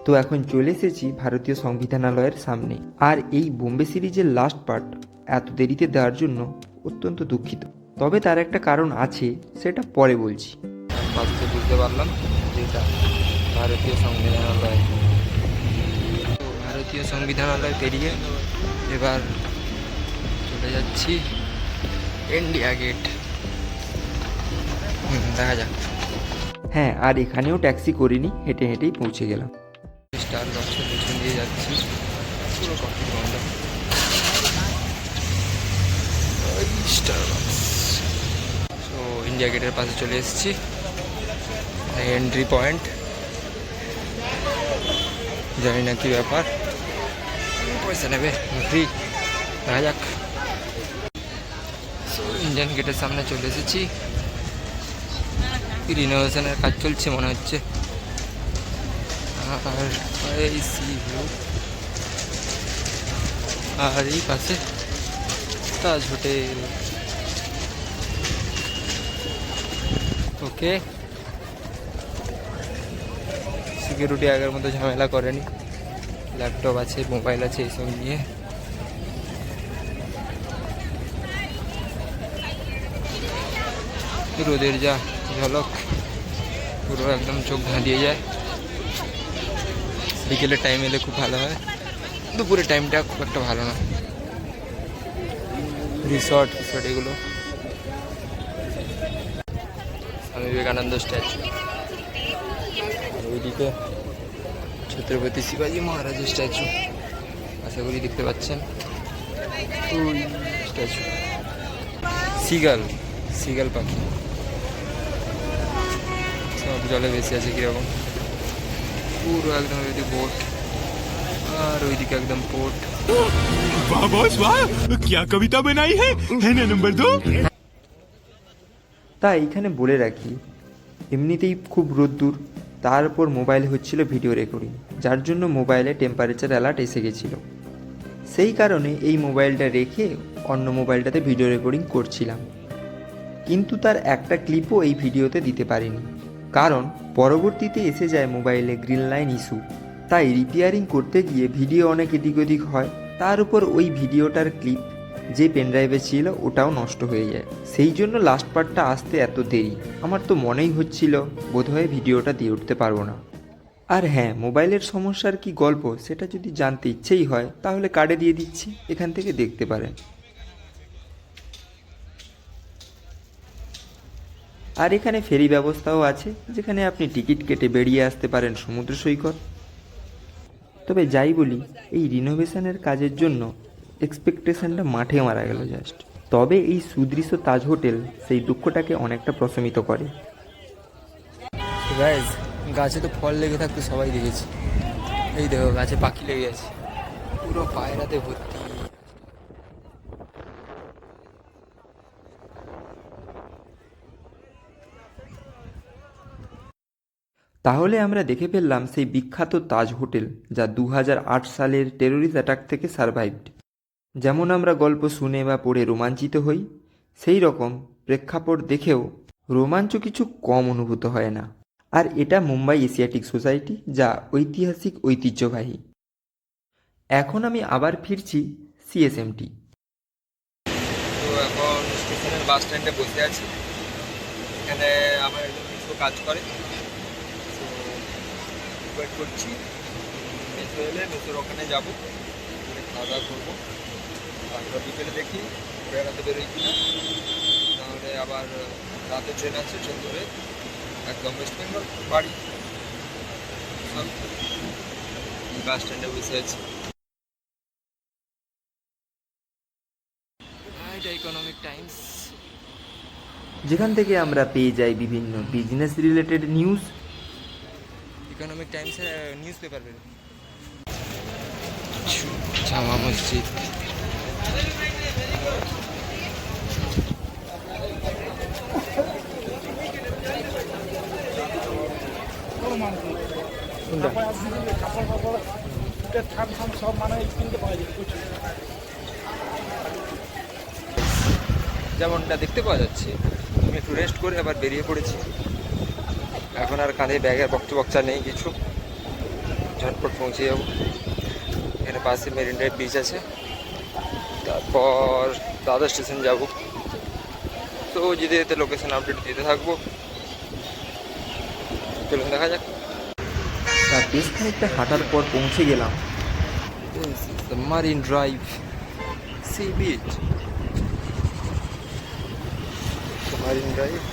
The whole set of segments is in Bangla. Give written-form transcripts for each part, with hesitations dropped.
তো এখন চলে এসেছি ভারতীয় সংবিধানালয়ের সামনে। আর এই বোম্বে সিরিজের লাস্ট পার্ট এত দেরিতে দেওয়ার জন্য অত্যন্ত দুঃখিত, তবে তার একটা কারণ আছে, সেটা পরে বলছি। ফার্স্টে বুঝতে পারলাম যেটা ভারতীয় সংবিধানালয়। তো ভারতীয় সংবিধানালয় পেরিয়ে এবার চলে যাচ্ছি ইন্ডিয়া গেট। দেখা যাক। হ্যাঁ, আর এখানেও ট্যাক্সি করিনি, হেঁটে হেঁটেই পৌঁছে গেলাম। স্টার বক্সের পেছন দিয়ে যাচ্ছি, পুরো কফি বন্ধ। Star box. সো ইন্ডিয়া গেটের পাশে চলে এসেছি, এন্ট্রি পয়েন্ট। জানি না কি ব্যাপার, পয়সা নেবে ফ্রি, দেখা যাক। সো ইন্ডিয়ান গেটের সামনে চলে এসেছি। রিনোভেশনের কাজ চলছে মনে হচ্ছে। আর এই সি ভিউ, আর এই পাশে তাজ হোটেল। ওকে, সিকিউরিটি আগের মতো ঝামেলা করেনি, ল্যাপটপ আছে, মোবাইল আছে, এইসব নিয়ে। রোদের যা ঝলক, পুরো একদম চোখ ধাঁধিয়ে যায়। বিকেলের টাইম এলে খুব ভালো হয়, দুপুরের টাইমটা খুব একটা ভালো না। রিসর্ট এগুলো। স্বামী বিবেকানন্দ স্ট্যাচু, ওইদিকে ছত্রপতি শিবাজি মহারাজের স্ট্যাচু, আশা করি দেখতে পাচ্ছেন। ওই স্ট্যাচু, সিগাল পাখি সব জলে ভেসে আছে কিরকম, পুরো একদম ওইদিকে বোট, আর ওইদিকে একদম পোর্ট। वाह बॉस वाह, क्या कविता बनाई है ना नंबर 2। তাই এখানে বলে রাখি, এমনিতেই খুব রোদ্দুর, তার উপর মোবাইল হচ্ছিল ভিডিও রেকর্ডিং, যার জন্য মোবাইলে টেম্পারেচার অ্যালার্ট এসে গেছিলো। সেই কারণে এই মোবাইলটা রেখে অন্য মোবাইলটাতে ভিডিও রেকর্ডিং করছিলাম, কিন্তু তার একটা ক্লিপও এই ভিডিওতে দিতে পারিনি, কারণ পরবর্তীতে এসে যায় মোবাইলে গ্রিন লাইন ইস্যু। তাই রিপেয়ারিং করতে গিয়ে ভিডিও অনেক এদিক ওদিক হয়, তার উপর ওই ভিডিওটার ক্লিপ যে পেনড্রাইভে ছিল ওটাও নষ্ট হয়ে যায়। সেই জন্য লাস্ট পার্টটা আসতে এত দেরি। আমার তো মনেই হচ্ছিল বোধহয় ভিডিওটা দিয়ে উঠতে পারবো না। আর হ্যাঁ, মোবাইলের সমস্যার কি গল্প সেটা যদি জানতে ইচ্ছেই হয় তাহলে কার্ডে দিয়ে দিচ্ছি, এখান থেকে দেখতে পারেন। আর এখানে ফেরি ব্যবস্থাও আছে, যেখানে আপনি টিকিট কেটে বেরিয়ে আসতে পারেন সমুদ্র সৈকত। তবে যাই বলি, এই রিনোভেশনের কাজের জন্য এক্সপেকটেশনটা মাঠে মারা গেল জাস্ট। তবে এই সুদৃশ্য তাজ হোটেল সেই দুঃখটাকে অনেকটা প্রশমিত করে। গাইজ, গাছে তো ফল লেগে থাকতো সবাই দেখেছি, এই দেখো গাছে পাখি লেগে আছে, পুরো পায়রাতে ভর্তি। তাহলে আমরা দেখে ফেললাম সেই বিখ্যাত তাজ হোটেল, যা 2008 সালের টেরোরিস্ট অ্যাটাক থেকে সারভাইভড। যেমন আমরা গল্প শুনে বা পড়ে রোমাঞ্চিত হই, সেই রকম প্রেক্ষাপট দেখেও রোমাঞ্চ কিছু কম অনুভূত হয় না। আর এটা মুম্বাই এশিয়াটিক সোসাইটি, যা ঐতিহাসিক ঐতিহ্যবাহী। এখন আমি আবার ফিরছি সিএসএমটি। তো এখন স্টেশনের বাস স্ট্যান্ডে বসে আছি, এখানে আমার একজন মিশো কাজ করে, তো ওয়েট করছি। মেসো এলে মেসোর ওখানে যাবো, খাওয়া দাওয়া করবো, তারপর বিকেলে দেখি বেড়াতে বেরোই কিনা, নাহলে আবার রাতে ট্রেন আছে, ট্রেন ধরে একদম ওয়েস্ট বেঙ্গল বাড়ি। বাস স্ট্যান্ডে বসে আছি। এটা ইকোনমিক টাইমস, যেখান থেকে আমরা পেয়ে যাই বিভিন্ন বিজনেস রিলেটেড নিউজ। ইকোনমিক টাইমসের নিউজ পেপার বের। জামা মসজিদ, যেমনটা দেখতে পাওয়া যাচ্ছে। আমি একটু রেস্ট করে আবার বেরিয়ে পড়েছি। এখন আর কাঁধে ব্যাগের বকচা নেই কিছু, ঝটপট পৌঁছে যাবো। এখানে পাশে মেরিন ড্রাইভ বিচ আছে, তারপর দাদর স্টেশন যাব। তো যেতে যেতে লোকেশন আপডেট দিতে থাকবো, চলুন দেখা যাক। তার বেশ খানিকটা হাঁটার পর পৌঁছে গেলাম This is the Marine Drive Sea Beach. The Marine Drive.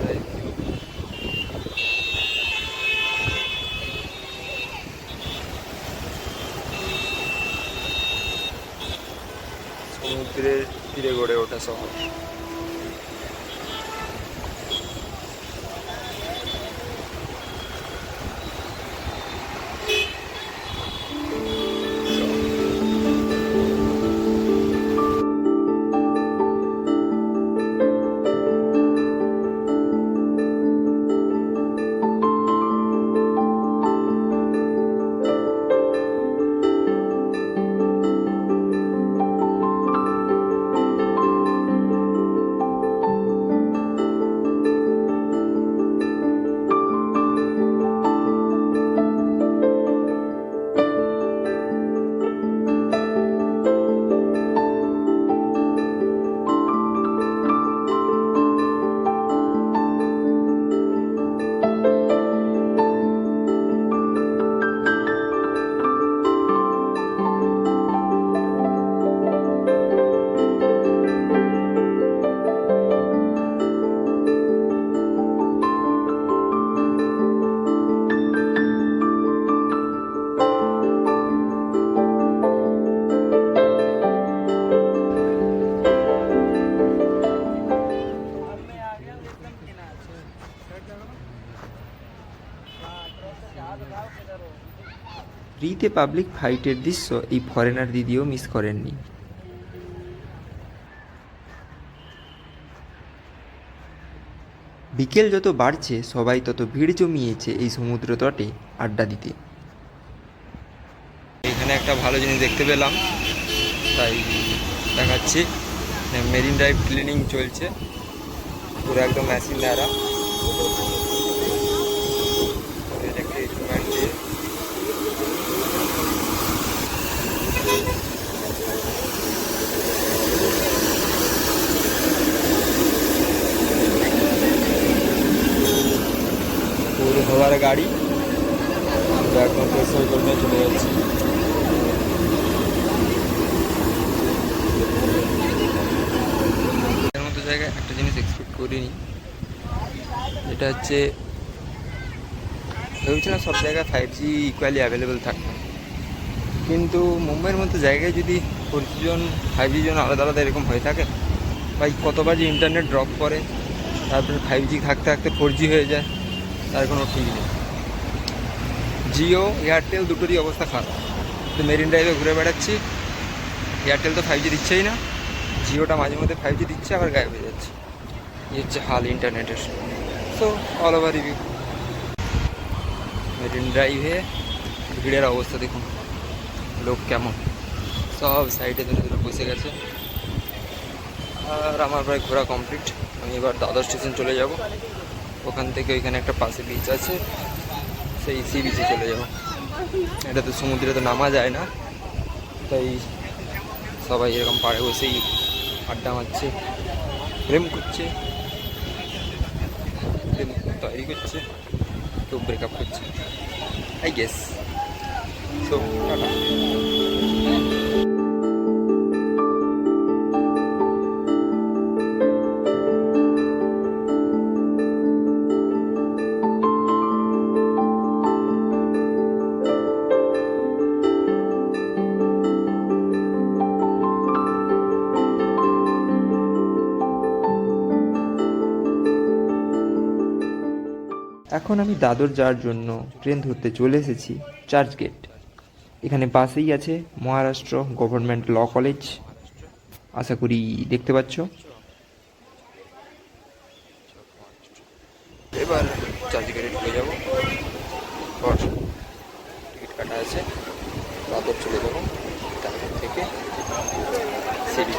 Drive. সমুদ্রের তীরে গড়ে ওঠা শহর। ফ্রিতে পাবলিক ফাইটের দৃশ্য এই ফরেনার দিদিও মিস করেননি। বিকেল যত বাড়ছে সবাই তত ভিড় জমিয়েছে এই সমুদ্র তটে আড্ডা দিতে। এখানে একটা ভালো জিনিস দেখতে পেলাম, তাই দেখাচ্ছি। মেরিন ড্রাইভ ক্লিনিং চলছে পুরো একদম মেশিন দ্বারা। এটাকে instrument দিয়ে পুরো ধোয়ার গাড়ি আমরা একদম পরিষ্কার করে চলে যাচ্ছি। এর মতো জায়গায় একটা জিনিস এক্সপেক্ট করিনি, এটা হচ্ছে ভেবেছিলাম সব জায়গায় 5G ইকুয়ালি অ্যাভেলেবেল থাকবে, কিন্তু মুম্বাইয়ের মতো জায়গায় যদি 4G জোন 5G জোন আলাদা আলাদা এরকম হয়ে থাকে, ভাই কতবার যে ইন্টারনেট ড্রপ করে তারপরে 5G থাকতে থাকতে 4G হয়ে যায়, তার কোনো ঠিক নেই। জিও এয়ারটেল দুটোরই অবস্থা খারাপ। তো মেরিন ড্রাইভে ঘুরে বেড়াচ্ছি, এয়ারটেল তো 5G দিচ্ছেই না, জিওটা মাঝে মধ্যে 5G দিচ্ছে আবার গায়েব হয়ে যাচ্ছে। এই হচ্ছে হাল ইন্টারনেটের। So all over review. Marine ড্রাইভে ভিড়ের অবস্থা দেখুন, লোক কেমন, সব সাইডে ধরে ধরে বসে গেছে। আর আমার প্রায় ঘোরা কমপ্লিট। আমি এবার দাদর স্টেশন চলে যাব, ওখান থেকে ওইখানে একটা পাশে বিচ আছে, সেই সি বিচে চলে যাব। এটা তো সমুদ্রে তো নামা যায় না, তাই সবাই এরকম পাড়ে বসেই আড্ডা মারছে, প্রেম করছে, প্রেম তৈরি করছে, কেউ ব্রেকআপ করছে, আই গেস। So tata. এখন আমি দাদর যাওয়ার জন্য ট্রেন ধরতে চলে এসেছি চার্চ গেট। এখানে পাশেই আছে মহারাষ্ট্র গভর্নমেন্ট ল কলেজ, আশা করি দেখতে পাচ্ছ। এবার চার্জ গেটে ঢুকে যাবো, পর টিকিট কাটা আছে, দাদর চলে যাবো, তারপর থেকে সিঁড়ি।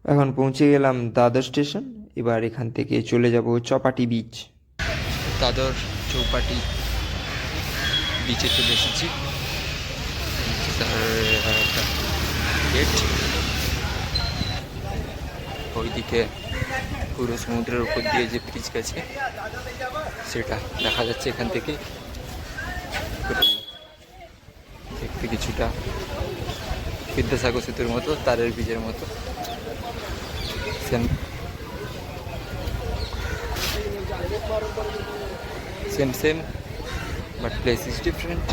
এখন পৌঁছে গেলাম দাদর স্টেশন। এবার এখান থেকে চলে যাব চপাটি বিচ। দাদর চৌপাটি বিচে চলে এসেছি। তার একটা গেট, ওইদিকে পুরো সমুদ্রের উপর দিয়ে যে ব্রিজ গেছে সেটা দেখা যাচ্ছে এখান থেকে। দেখতে কিছুটা বিদ্যাসাগর সেতুর মতো, তারের ব্রিজের মতো same same same but place is different.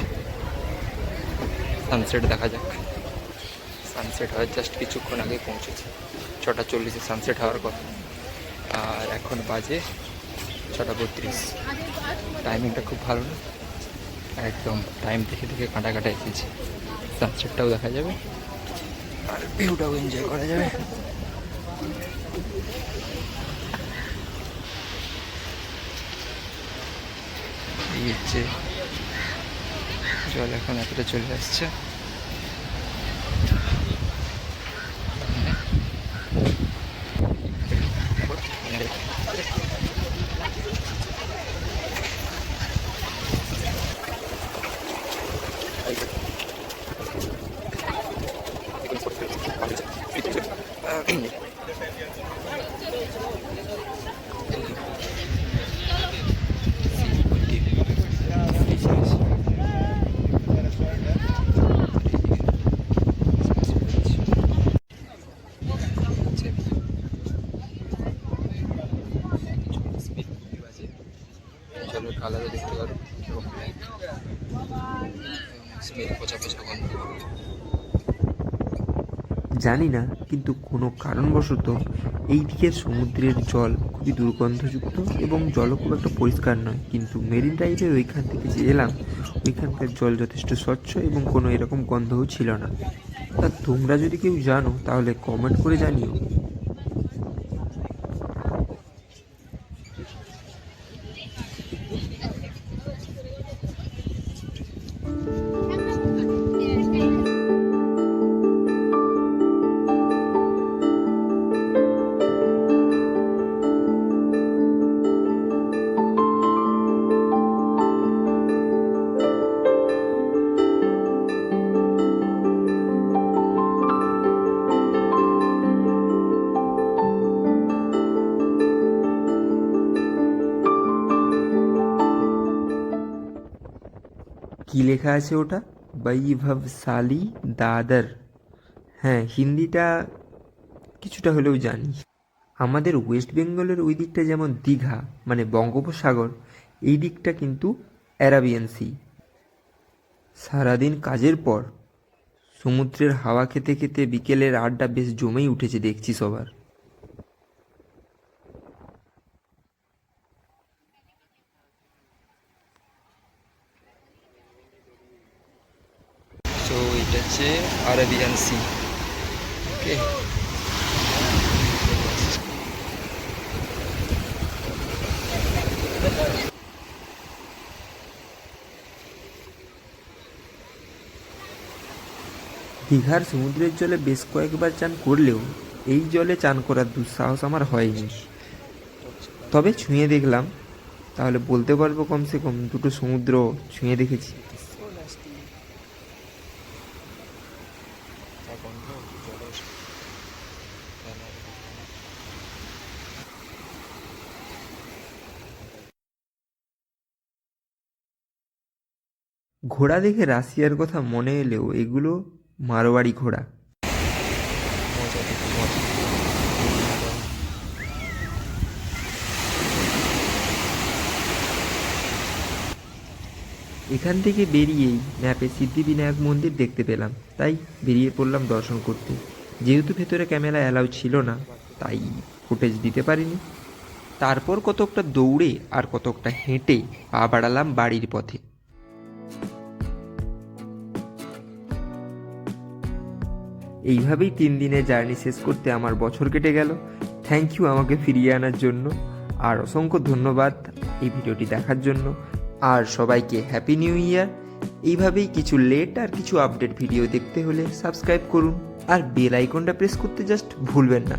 Sunset দেখা যাক। সানসেট হওয়ার জাস্ট কিছুক্ষণ আগে পৌঁছেছে, 6:40-এ সানসেট হওয়ার কথা, আর এখন বাজে 6:32। টাইমিংটা খুব ভালো না, একদম টাইম দেখে দেখে কাটা কাটা এসেছি। সানসেটটাও দেখা যাবে আর ভিউটাও এনজয় করা যাবে। এই হচ্ছে জল, এখন এতটা চলে আসছে। জলের কালারে দেখতে পারো, স্মেল পচা পচা গন্ধ। জানি না, কিন্তু কোনো কারণবশত এই দিকের সমুদ্রের জল খুবই দুর্গন্ধযুক্ত এবং জলও খুব একটা পরিষ্কার নয়। কিন্তু মেরিন ড্রাইভের ওইখান থেকে যে এলাম, ওইখানকার জল যথেষ্ট স্বচ্ছ এবং কোনো এরকম গন্ধও ছিল না। তা তোমরা যদি কেউ জানো তাহলে কমেন্ট করে জানিও। কি লেখা আছে ওটা? বৈভবশালী দাদর। হ্যাঁ, হিন্দিটা কিছুটা হলেও জানি। আমাদের ওয়েস্ট বেঙ্গলের ওই দিকটা যেমন দীঘা মানে বঙ্গোপসাগর, এই দিকটা কিন্তু অ্যারাবিয়ান সি। সারাদিন কাজের পর সমুদ্রের হাওয়া খেতে খেতে বিকেলের আড্ডা বেশ জমেই উঠেছে দেখছি সবার। সো এটা হচ্ছে আরাবিয়ান সি। ওকে, দীঘার সমুদ্রের জলে বেশ কয়েকবার চান করলেও এই জলে চান করার দুঃসাহস আমার হয়নি। তবে ছুঁয়ে দেখলাম, তাহলে বলতে পারবো কমসে কম দুটো সমুদ্র ছুঁয়ে দেখেছি। ঘোড়া দেখে রাশিয়ার কথা মনে এলেও এগুলো মারোয়াড়ি ঘোড়া। মজা দেখি মজা। এখান থেকে বেরিয়েই ম্যাপে সিদ্ধিবিনায়ক মন্দির দেখতে পেলাম, তাই বেরিয়ে পড়লাম দর্শন করতে। যেহেতু ভেতরে ক্যামেরা অ্যালাউ ছিল না, তাই ফুটেজ দিতে পারিনি। তারপর কতকটা দৌড়ে আর কতকটা হেঁটে পা বাড়ালাম বাড়ির পথে। এইভাবেই 3 দিনের জার্নি শেষ করতে আমার বছর কেটে গেল। থ্যাংক ইউ আমাকে ফিরিয়ে আনার জন্য, আর অসংখ্য ধন্যবাদ এই ভিডিওটি দেখার জন্য। আর সবাইকে হ্যাপি নিউ ইয়ার। এইভাবেই কিছু লেট আর কিছু আপডেট ভিডিও দেখতে হলে সাবস্ক্রাইব করুন, আর বেল আইকনটা প্রেস করতে জাস্ট ভুলবেন না।